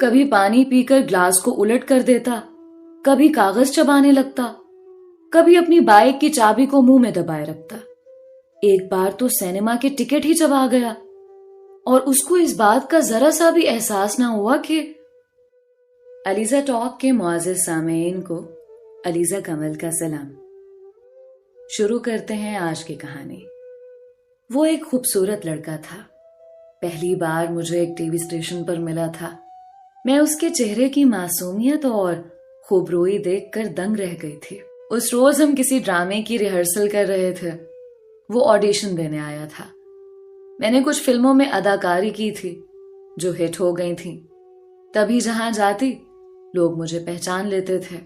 کبھی پانی پی کر گلاس کو الٹ کر دیتا، کبھی کاغذ چبانے لگتا، کبھی اپنی بائک کی چابی کو منہ میں دبائے رکھتا۔ ایک بار تو سینما کے ٹکٹ ہی چبا گیا، اور اس کو اس بات کا ذرا سا بھی احساس نہ ہوا کہ… علیزہ ٹاک کے معزز سامعین کو علیزہ کمل کا سلام۔ شروع کرتے ہیں آج کی کہانی۔ وہ ایک خوبصورت لڑکا تھا۔ پہلی بار مجھے ایک ٹی وی اسٹیشن پر ملا تھا۔ میں اس کے چہرے کی معصومیت اور خوبروئی دیکھ کر دنگ رہ گئی تھی۔ اس روز ہم کسی ڈرامے کی ریہرسل کر رہے تھے۔ وہ آڈیشن دینے آیا تھا۔ میں نے کچھ فلموں میں اداکاری کی تھی جو ہٹ ہو گئی تھیں، تبھی جہاں جاتی لوگ مجھے پہچان لیتے تھے۔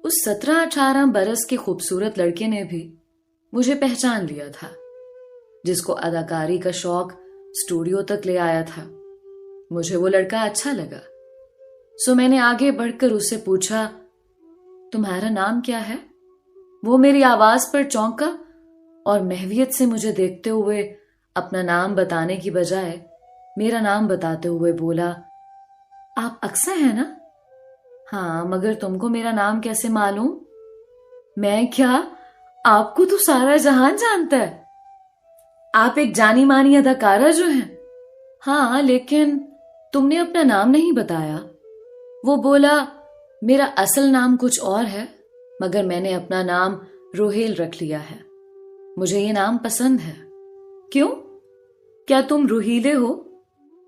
اس 17-18 برس کے خوبصورت لڑکے نے بھی مجھے پہچان لیا تھا، جس کو اداکاری کا شوق اسٹوڈیو تک لے آیا تھا۔ مجھے وہ لڑکا اچھا لگا، سو میں نے آگے بڑھ کر اس سے پوچھا، تمہارا نام کیا ہے؟ وہ میری آواز پر چونکا اور محویت سے مجھے دیکھتے ہوئے اپنا نام بتانے کی بجائے میرا نام بتاتے ہوئے بولا، آپ اکثر ہیں نا؟ ہاں، مگر تم کو میرا نام کیسے معلوم؟ میں کیا، آپ کو تو سارا جہان جانتا ہے۔ آپ ایک جانی مانی اداکارہ جو ہیں۔ ہاں، لیکن تم نے اپنا نام نہیں بتایا۔ وہ بولا، میرا اصل نام کچھ اور ہے، مگر میں نے اپنا نام روہیل رکھ لیا ہے۔ مجھے یہ نام پسند ہے۔ کیوں؟ کیا تم روہیلے ہو؟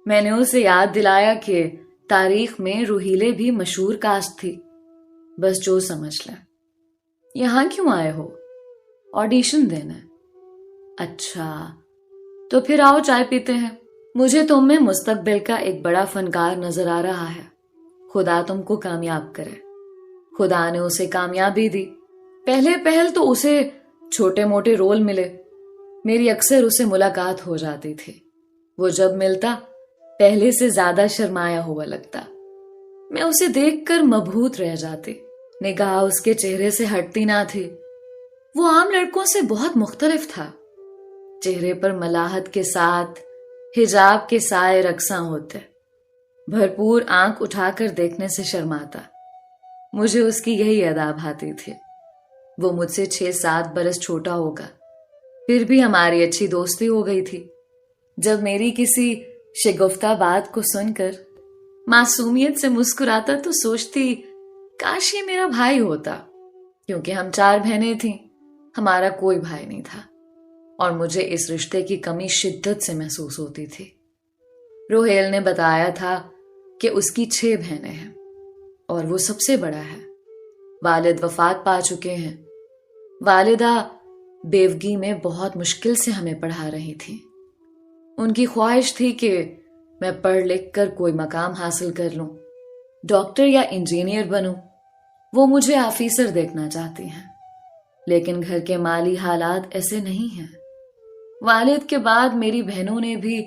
میں نے اسے یاد دلایا کہ تاریخ میں روہیلے بھی مشہور کاسٹ تھی۔ بس جو سمجھ لیں۔ یہاں کیوں آئے ہو؟ آڈیشن دینا۔ اچھا، تو پھر آؤ چائے پیتے ہیں۔ مجھے تم میں مستقبل کا ایک بڑا فنکار نظر آ رہا ہے۔ خدا تم کو کامیاب کرے۔ خدا نے اسے کامیابی دی۔ پہل تو اسے چھوٹے موٹے رول ملے۔ میری اکثر اسے ملاقات ہو جاتی تھی۔ وہ جب ملتا پہلے سے زیادہ شرمایا ہوا لگتا۔ میں اسے دیکھ کر مبہوت رہ جاتی۔ نگاہ اس کے چہرے سے ہٹتی نہ تھی۔ وہ عام لڑکوں سے بہت مختلف تھا۔ چہرے پر ملاحت کے ساتھ حجاب کے سائے رقصاں ہوتے۔ بھرپور آنکھ اٹھا کر دیکھنے سے شرماتا۔ مجھے اس کی یہی ادا بھاتی تھی۔ وہ مجھ سے 6-7 برس چھوٹا ہوگا، پھر بھی ہماری اچھی دوستی ہو گئی تھی۔ جب میری کسی شگفتہ بات کو سن کر معصومیت سے مسکراتا تو سوچتی، کاش یہ میرا بھائی ہوتا، کیونکہ ہم 4 بہنیں تھیں، ہمارا کوئی بھائی نہیں تھا، اور مجھے اس رشتے کی کمی شدت سے محسوس ہوتی تھی۔ روہیل نے بتایا تھا کہ اس کی 6 بہنیں ہیں اور وہ سب سے بڑا ہے۔ والد وفات پا چکے ہیں۔ والدہ بیوگی میں بہت مشکل سے ہمیں پڑھا رہی تھی۔ ان کی خواہش تھی کہ میں پڑھ لکھ کر کوئی مقام حاصل کر لوں، ڈاکٹر یا انجینئر بنوں۔ وہ مجھے آفیسر دیکھنا چاہتی ہیں، لیکن گھر کے مالی حالات ایسے نہیں ہیں۔ والد کے بعد میری بہنوں نے بھی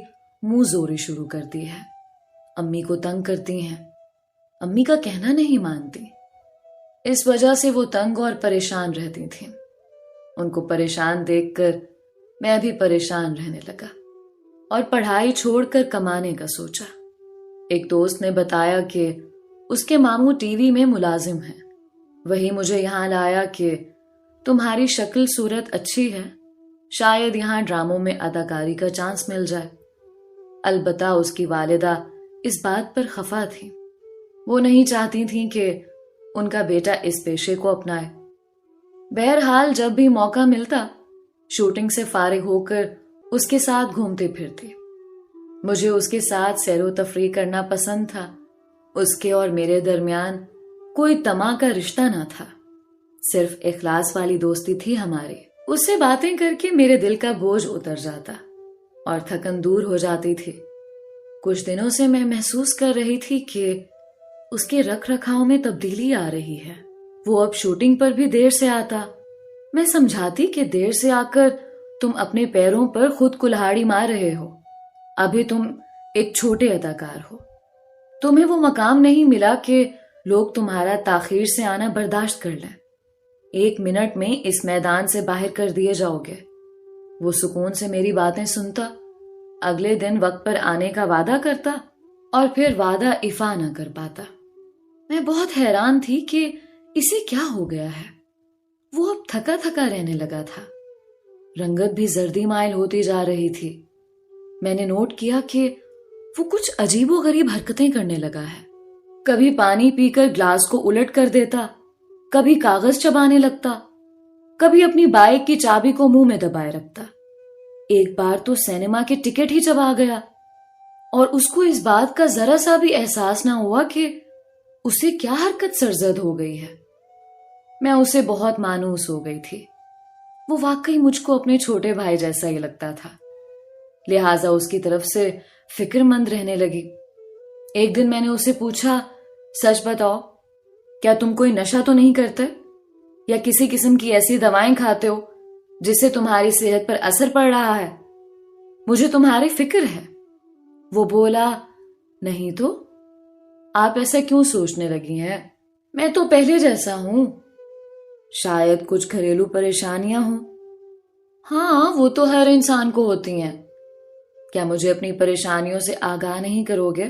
منہ زوری شروع کر دی ہے۔ امی کو تنگ کرتی ہیں، امی کا کہنا نہیں مانتی۔ اس وجہ سے وہ تنگ اور پریشان رہتی تھیں۔ ان کو پریشان دیکھ کر میں بھی پریشان رہنے لگا اور پڑھائی چھوڑ کر کمانے کا سوچا۔ ایک دوست نے بتایا کہ اس کے ماموں ٹی وی میں ملازم ہیں۔ وہی مجھے یہاں لایا کہ تمہاری شکل صورت اچھی ہے، شاید یہاں ڈراموں میں اداکاری کا چانس مل جائے۔ البتہ اس کی والدہ اس بات پر خفا تھی۔ وہ نہیں چاہتی تھیں کہ ان کا بیٹا اس پیشے کو اپنائے۔ بہرحال جب بھی موقع ملتا شوٹنگ سے فارغ ہو کر اس کے ساتھ گھومتے پھرتے۔ مجھے اس کے ساتھ سیر و تفریح کرنا پسند تھا۔ اس کے اور میرے درمیان کوئی طمع کا رشتہ نہ تھا، صرف اخلاص والی دوستی تھی ہماری۔ اس سے باتیں کر کے میرے دل کا بوجھ اتر جاتا اور تھکن دور ہو جاتی تھی۔ کچھ دنوں سے میں محسوس کر رہی تھی کہ اس کے رکھ رکھاؤ میں تبدیلی آ رہی ہے۔ وہ اب شوٹنگ پر بھی دیر سے آتا۔ میں سمجھاتی کہ دیر سے آ کر تم اپنے پیروں پر خود کلہاڑی مار رہے ہو، ابھی تم ایک چھوٹے اداکار ہو، تمہیں وہ مقام نہیں ملا کہ لوگ تمہارا تاخیر سے آنا برداشت کر لیں۔ 1 منٹ میں اس میدان سے باہر کر دیے جاؤ گے۔ وہ سکون سے میری باتیں سنتا، اگلے دن وقت پر آنے کا وعدہ کرتا اور پھر وعدہ ایفا نہ کر پاتا۔ میں بہت حیران تھی کہ اسے کیا ہو گیا ہے۔ وہ اب تھکا تھکا رہنے لگا تھا، رنگت بھی زردی مائل ہوتی جا رہی تھی۔ میں نے نوٹ کیا کہ وہ کچھ عجیب و غریب حرکتیں کرنے لگا ہے۔ کبھی پانی پی کر گلاس کو الٹ کر دیتا، کبھی کاغذ چبانے لگتا، کبھی اپنی بائک کی چابی کو منہ میں دبائے رکھتا۔ ایک بار تو سینما کے ٹکٹ ہی چبا گیا، اور اس کو اس بات کا ذرا سا بھی احساس نہ ہوا کہ اسے کیا حرکت سرزد ہو گئی ہے۔ میں اسے بہت مانوس ہو گئی تھی۔ وہ واقعی مجھ کو اپنے چھوٹے بھائی جیسا ہی لگتا تھا، لہٰذا اس کی طرف سے فکر مند رہنے لگی۔ ایک دن میں نے اسے پوچھا، سچ بتاؤ، کیا تم کوئی نشہ تو نہیں کرتے یا کسی قسم کی ایسی دوائیں کھاتے ہو جس سے تمہاری صحت پر اثر پڑ رہا ہے؟ مجھے تمہاری فکر ہے۔ وہ بولا، نہیں تو، آپ ایسا کیوں سوچنے لگی ہیں؟ میں تو پہلے جیسا ہوں۔ شاید کچھ گھریلو پریشانیاں ہوں۔ ہاں، وہ تو ہر انسان کو ہوتی ہیں۔ کیا مجھے اپنی پریشانیوں سے آگاہ نہیں کرو گے؟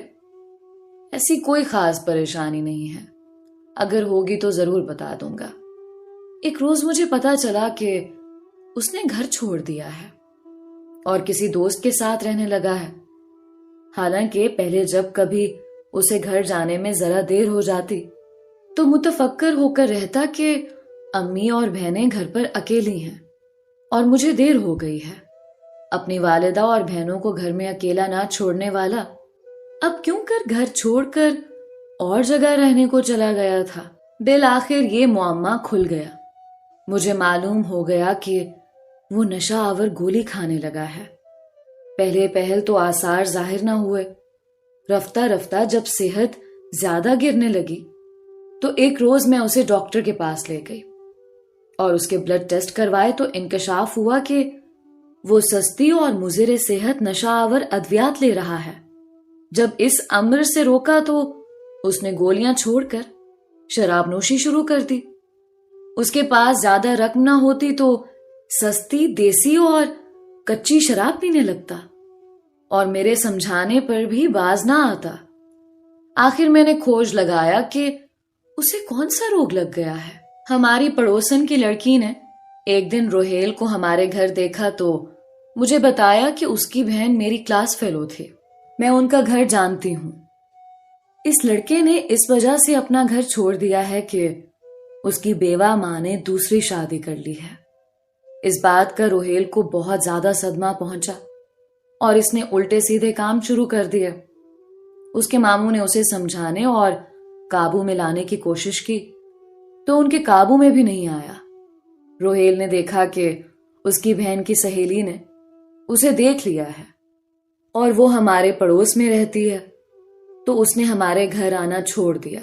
ایسی کوئی خاص پریشانی نہیں ہے، اگر ہوگی تو ضرور بتا دوں گا۔ ایک روز مجھے پتا چلا کہ اس نے گھر چھوڑ دیا ہے اور کسی دوست کے ساتھ رہنے لگا ہے۔ حالانکہ پہلے جب کبھی اسے گھر جانے میں ذرا دیر ہو جاتی تو متفکر ہو کر رہتا کہ امی اور بہنیں گھر پر اکیلی ہیں اور مجھے دیر ہو گئی ہے۔ اپنی والدہ اور بہنوں کو گھر میں اکیلا نہ چھوڑنے والا اب کیوں کر گھر چھوڑ کر اور جگہ رہنے کو چلا گیا تھا۔ بالآخر یہ معمہ کھل گیا۔ مجھے معلوم ہو گیا کہ وہ نشہ آور گولی کھانے لگا ہے۔ پہلے پہل تو آثار ظاہر نہ ہوئے، رفتہ رفتہ جب صحت زیادہ گرنے لگی تو ایک روز میں اسے ڈاکٹر کے پاس لے گئی اور اس کے بلڈ ٹیسٹ کروائے تو انکشاف ہوا کہ وہ سستی اور مضر صحت نشہ آور ادویات لے رہا ہے۔ جب اس امر سے روکا تو اس نے گولیاں چھوڑ کر شراب نوشی شروع کر دی۔ اس کے پاس زیادہ رقم نہ ہوتی تو سستی، دیسی اور کچی شراب پینے لگتا، اور میرے سمجھانے پر بھی باز نہ آتا۔ آخر میں نے کھوج لگایا کہ اسے کون سا روگ لگ گیا ہے۔ ہماری پڑوسن کی لڑکی نے ایک دن روہیل کو ہمارے گھر دیکھا تو مجھے بتایا کہ اس کی بہن میری کلاس فیلو تھی۔ میں ان کا گھر جانتی ہوں۔ اس لڑکے نے اس وجہ سے اپنا گھر چھوڑ دیا ہے کہ اس کی بیوہ ماں نے دوسری شادی کر لی ہے۔ اس بات کا روہیل کو بہت زیادہ صدمہ پہنچا اور اس نے الٹے سیدھے کام شروع کر دیے۔ اس کے ماموں نے اسے سمجھانے اور قابو میں لانے کی کوشش کی تو ان کے قابو میں بھی نہیں آیا۔ روہیل نے دیکھا کہ اس کی بہن کی سہیلی نے اسے دیکھ لیا ہے اور وہ ہمارے پڑوس میں رہتی ہے، تو اس نے ہمارے گھر آنا چھوڑ دیا۔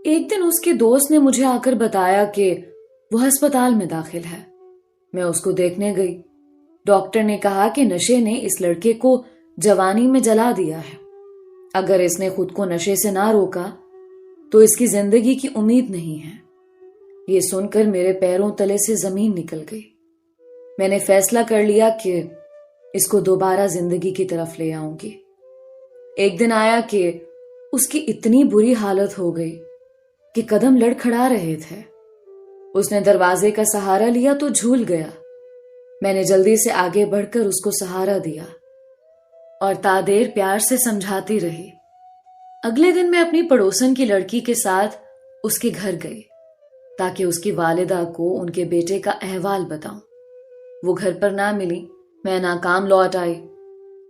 ایک دن اس کے دوست نے مجھے آ کر بتایا کہ وہ ہسپتال میں داخل ہے۔ میں اس کو دیکھنے گئی۔ ڈاکٹر نے کہا کہ نشے نے اس لڑکے کو جوانی میں جلا دیا ہے۔ اگر اس نے خود کو نشے سے نہ روکا تو اس کی زندگی کی امید نہیں ہے۔ یہ سن کر میرے پیروں تلے سے زمین نکل گئی۔ میں نے فیصلہ کر لیا کہ اس کو دوبارہ زندگی کی طرف لے آؤں گی۔ ایک دن آیا کہ اس کی اتنی بری حالت ہو گئی کہ قدم لڑکھڑا رہے تھے۔ اس نے دروازے کا سہارا لیا تو جھول گیا۔ میں نے جلدی سے آگے بڑھ کر اس کو سہارا دیا اور تادیر پیار سے سمجھاتی رہی۔ اگلے دن میں اپنی پڑوسن کی لڑکی کے ساتھ اس کے گھر گئی تاکہ اس کی والدہ کو ان کے بیٹے کا احوال بتاؤں۔ وہ گھر پر نہ ملی، میں ناکام لوٹ آئی۔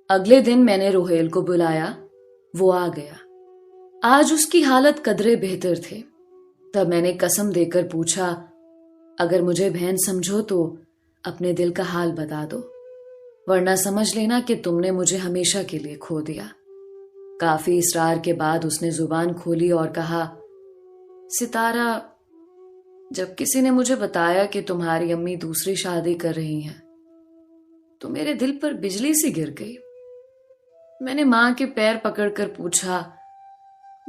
اگلے دن میں نے روہیل کو بلایا، وہ آ گیا۔ آج اس کی حالت قدرے بہتر تھے۔ تب میں نے قسم دے کر پوچھا، اگر مجھے بہن سمجھو تو اپنے دل کا حال بتا دو، ورنہ سمجھ لینا کہ تم نے مجھے ہمیشہ کے لیے کھو دیا۔ کافی اصرار کے بعد اس نے زبان کھولی اور کہا، ستارہ، جب کسی نے مجھے بتایا کہ تمہاری امی دوسری شادی کر رہی ہیں تو میرے دل پر بجلی سی گر گئی۔ میں نے ماں کے پیر پکڑ کر پوچھا،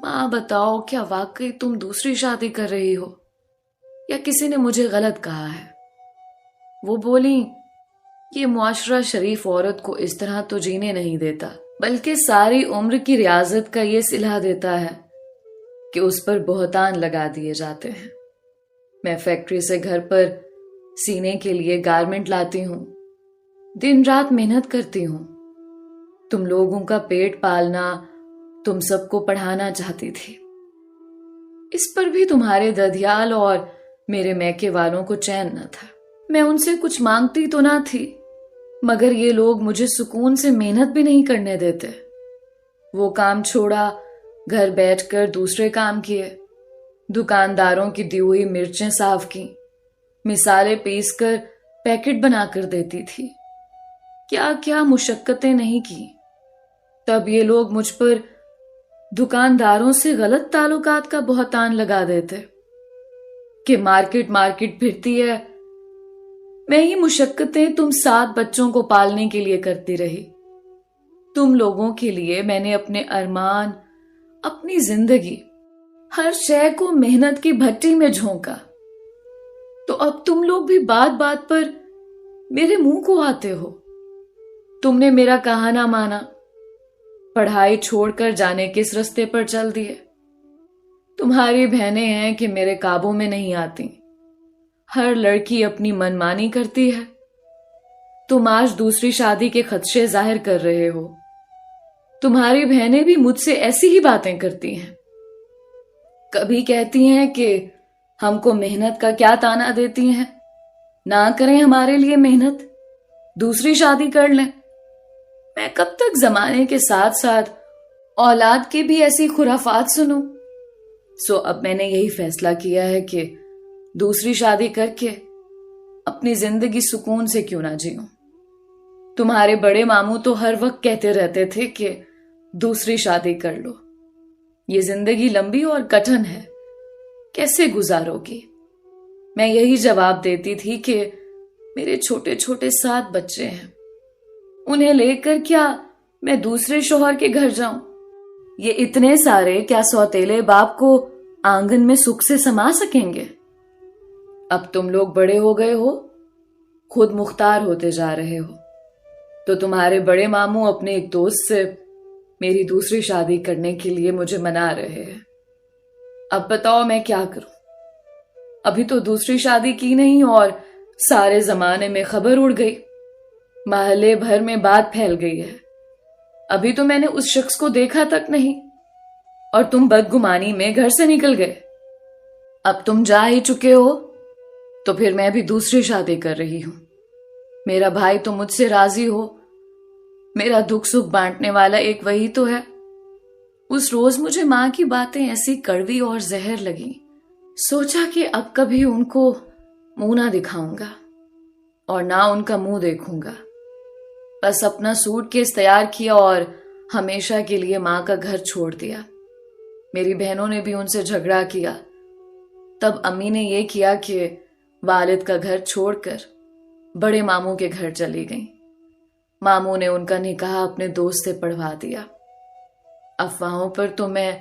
ماں بتاؤ، کیا واقعی تم دوسری شادی کر رہی ہو یا کسی نے مجھے غلط کہا ہے؟ وہ بولی، یہ معاشرہ شریف عورت کو اس طرح تو جینے نہیں دیتا، بلکہ ساری عمر کی ریاضت کا یہ صلہ دیتا ہے کہ اس پر بہتان لگا دیے جاتے ہیں۔ میں فیکٹری سے گھر پر سینے کے لیے گارمنٹ لاتی ہوں، دن رات محنت کرتی ہوں، تم لوگوں کا پیٹ پالنا، تم سب کو پڑھانا چاہتی تھی۔ اس پر بھی تمہارے ددیال اور میرے میکے والوں کو چین نہ تھا۔ میں ان سے کچھ مانگتی تو نہ تھی، مگر یہ لوگ مجھے سکون سے محنت بھی نہیں کرنے دیتے۔ وہ کام چھوڑا، گھر بیٹھ کر دوسرے کام کیے، دکانداروں کی دی ہوئی مرچیں صاف کی، مثالیں پیس کر پیکٹ بنا کر دیتی تھی، کیا کیا مشقتیں نہیں کی۔ تب یہ لوگ مجھ پر دکانداروں سے غلط تعلقات کا بہتان لگا دیتے کہ مارکیٹ پھرتی ہے۔ میں یہ مشقتیں تم 7 بچوں کو پالنے کے لیے کرتی رہی۔ تم لوگوں کے لیے میں نے اپنے ارمان، اپنی زندگی، ہر شے کو محنت کی بھٹی میں جھونکا، تو اب تم لوگ بھی بات بات پر میرے منہ کو آتے ہو۔ تم نے میرا کہا نہ مانا، پڑھائی چھوڑ کر جانے کس رستے پر چل دیے۔ تمہاری بہنیں ہیں کہ میرے قابو میں نہیں آتی، ہر لڑکی اپنی منمانی کرتی ہے۔ تم آج دوسری شادی کے خدشے ظاہر کر رہے ہو۔ تمہاری بہنیں بھی مجھ سے ایسی ہی باتیں کرتی ہیں، کبھی کہتی ہیں کہ ہم کو محنت کا کیا تانا دیتی ہیں، نہ کریں ہمارے لیے محنت، دوسری شادی کر لیں۔ میں کب تک زمانے کے ساتھ ساتھ اولاد کے بھی ایسی خرافات سنوں؟ سو اب میں نے یہی فیصلہ کیا ہے کہ دوسری شادی کر کے اپنی زندگی سکون سے کیوں نہ جیوں۔ تمہارے بڑے ماموں تو ہر وقت کہتے رہتے تھے کہ دوسری شادی کر لو، یہ زندگی لمبی اور کٹھن ہے، کیسے گزارو گی؟ میں یہی جواب دیتی تھی کہ میرے چھوٹے چھوٹے 7 بچے ہیں، انہیں لے کر کیا میں دوسرے شوہر کے گھر جاؤں؟ یہ اتنے سارے کیا سوتیلے باپ کو آنگن میں سکھ سے سما سکیں گے؟ اب تم لوگ بڑے ہو گئے ہو، خود مختار ہوتے جا رہے ہو، تو تمہارے بڑے ماموں اپنے ایک دوست سے میری دوسری شادی کرنے کے لیے مجھے منا رہے ہیں۔ اب بتاؤ میں کیا کروں؟ ابھی تو دوسری شادی کی نہیں اور سارے زمانے میں خبر اڑ گئی، محلے بھر میں بات پھیل گئی ہے۔ ابھی تو میں نے اس شخص کو دیکھا تک نہیں اور تم بدگمانی میں گھر سے نکل گئے۔ اب تم جا ہی چکے ہو تو پھر میں بھی دوسری شادی کر رہی ہوں۔ میرا بھائی تو مجھ سے راضی ہو، میرا دکھ سکھ بانٹنے والا ایک وہی تو ہے۔ اس روز مجھے ماں کی باتیں ایسی کڑوی اور زہر لگی، سوچا کہ اب کبھی ان کو منہ نہ دکھاؤں گا اور نہ ان کا منہ دیکھوں گا۔ بس اپنا سوٹ کیس تیار کیا اور ہمیشہ کے لیے ماں کا گھر چھوڑ دیا۔ میری بہنوں نے بھی ان سے جھگڑا کیا، تب امی نے یہ کیا کہ والد کا گھر چھوڑ کر بڑے ماموں کے گھر چلی گئیں۔ ماموں نے ان کا نکاح اپنے دوست سے پڑھوا دیا۔ افواہوں پر تو میں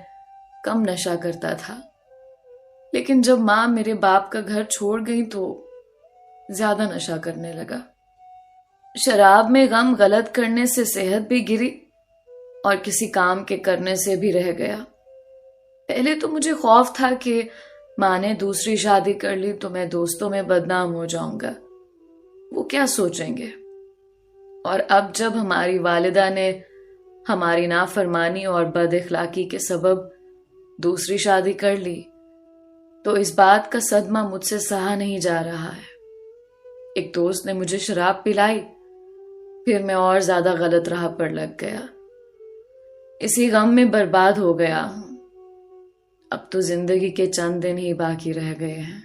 کم نشہ کرتا تھا، لیکن جب ماں میرے باپ کا گھر چھوڑ گئی تو زیادہ نشہ کرنے لگا۔ شراب میں غم غلط کرنے سے صحت بھی گری اور کسی کام کے کرنے سے بھی رہ گیا۔ پہلے تو مجھے خوف تھا کہ ماں نے دوسری شادی کر لی تو میں دوستوں میں بدنام ہو جاؤں گا، وہ کیا سوچیں گے۔ اور اب جب ہماری والدہ نے ہماری نافرمانی اور بد اخلاقی کے سبب دوسری شادی کر لی تو اس بات کا صدمہ مجھ سے سہا نہیں جا رہا ہے۔ ایک دوست نے مجھے شراب پلائی، پھر میں اور زیادہ غلط راہ پر لگ گیا، اسی غم میں برباد ہو گیا ہوں۔ اب تو زندگی کے چند دن ہی باقی رہ گئے ہیں۔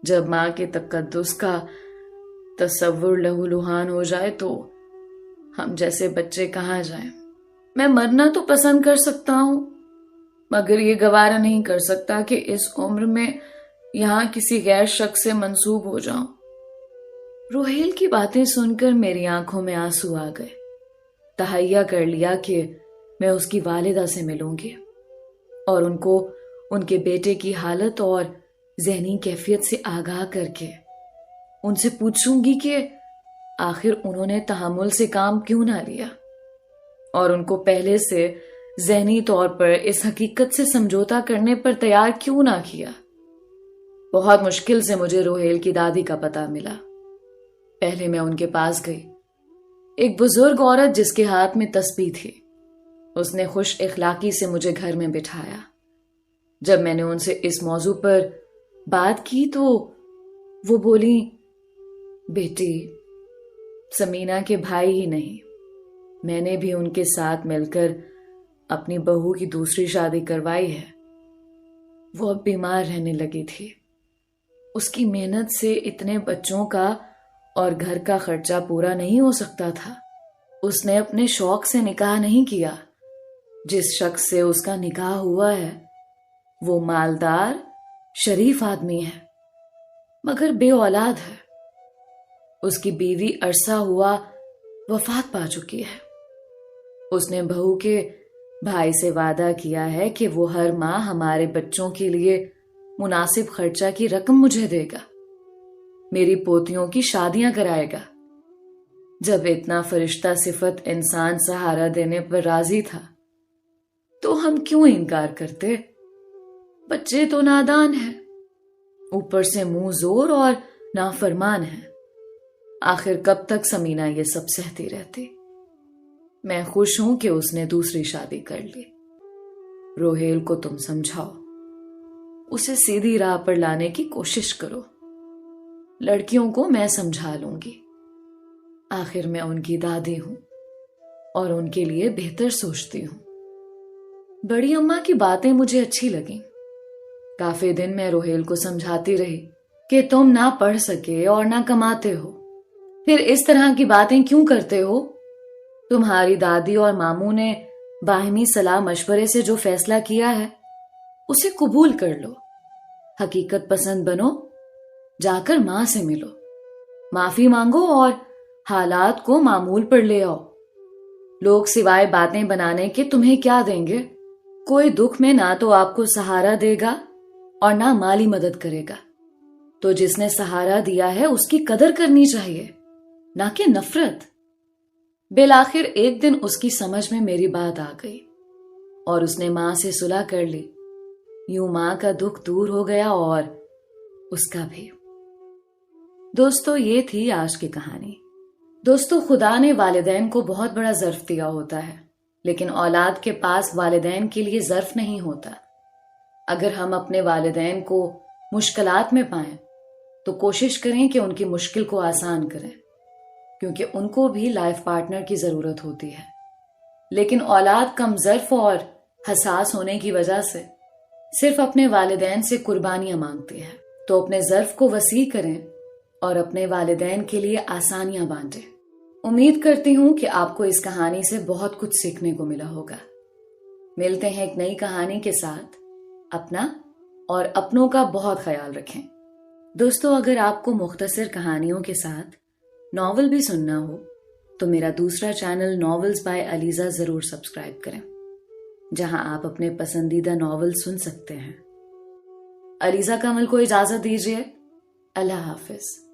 جب ماں کے تقدس کا تصور لہو لہان ہو جائے تو ہم جیسے بچے کہاں جائیں۔ میں مرنا تو پسند کر سکتا ہوں، مگر یہ گوارا نہیں کر سکتا کہ اس عمر میں یہاں کسی غیر شخص سے منسوب ہو جاؤں۔ روحیل کی باتیں سن کر میری آنکھوں میں آنسو آ گئے۔ تہیہ کر لیا کہ میں اس کی والدہ سے ملوں گی اور ان کو ان کے بیٹے کی حالت اور ذہنی کیفیت سے آگاہ کر کے ان سے پوچھوں گی کہ آخر انہوں نے تحمل سے کام کیوں نہ لیا اور ان کو پہلے سے ذہنی طور پر اس حقیقت سے سمجھوتا کرنے پر تیار کیوں نہ کیا؟ بہت مشکل سے مجھے روہیل کی دادی کا پتہ ملا۔ پہلے میں ان کے پاس گئی۔ ایک بزرگ عورت جس کے ہاتھ میں تسبیح تھی، اس نے خوش اخلاقی سے مجھے گھر میں بٹھایا۔ جب میں نے ان سے اس موضوع پر بات کی تو وہ بولی، بیٹی، سمینا کے بھائی ہی نہیں، میں نے بھی ان کے ساتھ مل کر اپنی بہو کی دوسری شادی کروائی ہے۔ وہ اب بیمار رہنے لگی تھی۔ اس کی محنت سے اتنے بچوں کا اور گھر کا خرچہ پورا نہیں ہو سکتا تھا۔ اس نے اپنے شوق سے نکاح نہیں کیا۔ جس شخص سے اس کا نکاح ہوا ہے وہ مالدار، شریف آدمی ہے، مگر بے اولاد ہے۔ اس کی بیوی عرصہ ہوا وفات پا چکی ہے۔ اس نے بہو کے بھائی سے وعدہ کیا ہے کہ وہ ہر ماہ ہمارے بچوں کے لیے مناسب خرچہ کی رقم مجھے دے گا، میری پوتیوں کی شادیاں کرائے گا۔ جب اتنا فرشتہ صفت انسان سہارا دینے پر راضی تھا تو ہم کیوں انکار کرتے؟ بچے تو نادان ہیں، اوپر سے منہ زور اور نافرمان ہیں۔ آخر کب تک سمینا یہ سب سہتی رہتی؟ میں خوش ہوں کہ اس نے دوسری شادی کر لی۔ روہیل کو تم سمجھاؤ، اسے سیدھی راہ پر لانے کی کوشش کرو۔ لڑکیوں کو میں سمجھا لوں گی، آخر میں ان کی دادی ہوں اور ان کے لیے بہتر سوچتی ہوں۔ بڑی اماں کی باتیں مجھے اچھی لگیں۔ کافی دن میں روہیل کو سمجھاتی رہی کہ تم نہ پڑھ سکے اور نہ کماتے ہو، پھر اس طرح کی باتیں کیوں کرتے ہو؟ تمہاری دادی اور ماموں نے باہمی صلاح مشورے سے جو فیصلہ کیا ہے اسے قبول کر لو، حقیقت پسند بنو، جا کر ماں سے ملو، معافی مانگو اور حالات کو معمول پر لے آؤ۔ لوگ سوائے باتیں بنانے کے تمہیں کیا دیں گے؟ کوئی دکھ میں نہ تو آپ کو سہارا دے گا اور نہ مالی مدد کرے گا، تو جس نے سہارا دیا ہے اس کی قدر کرنی چاہیے، نہ کہ نفرت۔ بالآخر ایک دن اس کی سمجھ میں میری بات آ گئی اور اس نے ماں سے صلح کر لی۔ یوں ماں کا دکھ دور ہو گیا اور اس کا بھی۔ دوستو، یہ تھی آج کی کہانی۔ دوستو، خدا نے والدین کو بہت بڑا ظرف دیا ہوتا ہے، لیکن اولاد کے پاس والدین کے لیے ظرف نہیں ہوتا۔ اگر ہم اپنے والدین کو مشکلات میں پائیں تو کوشش کریں کہ ان کی مشکل کو آسان کریں، کیونکہ ان کو بھی لائف پارٹنر کی ضرورت ہوتی ہے۔ لیکن اولاد کم ظرف اور حساس ہونے کی وجہ سے صرف اپنے والدین سے قربانیاں مانگتی ہے، تو اپنے ظرف کو وسیع کریں اور اپنے والدین کے لیے آسانیاں بانٹیں۔ امید کرتی ہوں کہ آپ کو اس کہانی سے بہت کچھ سیکھنے کو ملا ہوگا۔ ملتے ہیں ایک نئی کہانی کے ساتھ۔ اپنا اور اپنوں کا بہت خیال رکھیں۔ دوستو، اگر آپ کو مختصر کہانیوں کے ساتھ ناول بھی سننا ہو تو میرا دوسرا چینل ناولز بائی علیزہ ضرور سبسکرائب کریں، جہاں آپ اپنے پسندیدہ ناول سن سکتے ہیں۔ علیزہ کمل کو اجازت دیجیے۔ اللہ حافظ۔